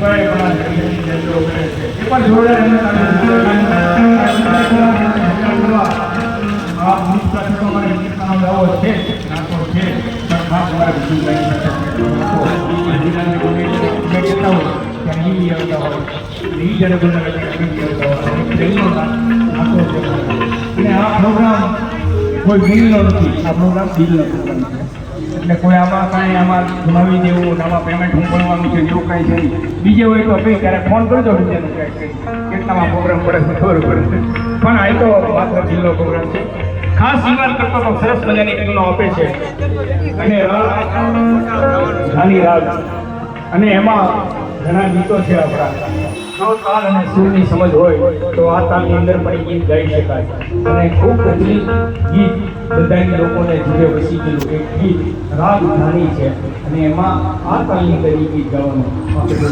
ભાઈ પણ જોડે આ મુખ સાથે તો મારે ગીતનો ગાવો છે નાખો છે પણ ખાસ મારે બીજું ગાઈ કહેતા હોય ત્યારે હિન્દી આવતા હોય એ જ્યારે બોલતા અને આ પ્રોગ્રામ કોઈ દિલનો નથી, આ પ્રોગ્રામ દિલનો પ્રોગ્રામ છે. એટલે કોઈ આમાં કાંઈ આમાં જમાવી દેવું આમાં પેમેન્ટ હું ભરવાનું છે એવું કાંઈ છે નહીં. બીજે હોય તો કંઈ ત્યારે ફોન કરજો બીજાનું કાંઈ કેટલામાં પ્રોગ્રામ પડે છે ખબર પડે પણ આ તો માત્ર દિલનો પ્રોગ્રામ છે. ખાસ શિંગાર કરતો તો સરસ મજાની ફિલ્મો આપે છે અને ઘાની રાગ અને એમાં ઘણા ગીતો છે આપણા તાલ અને સૂરની સમજ હોય તો આ તાલની અંદર પણ ગીત ગાઈ શકાય અને ખૂબ પ્રચલિત ગીત બધાની લોકોને જીવે વસી ગયેલું એક ગીત રાગ ઘાની છે અને એમાં આ તાલની અંદર એ ગીત ગાવાનું આપણે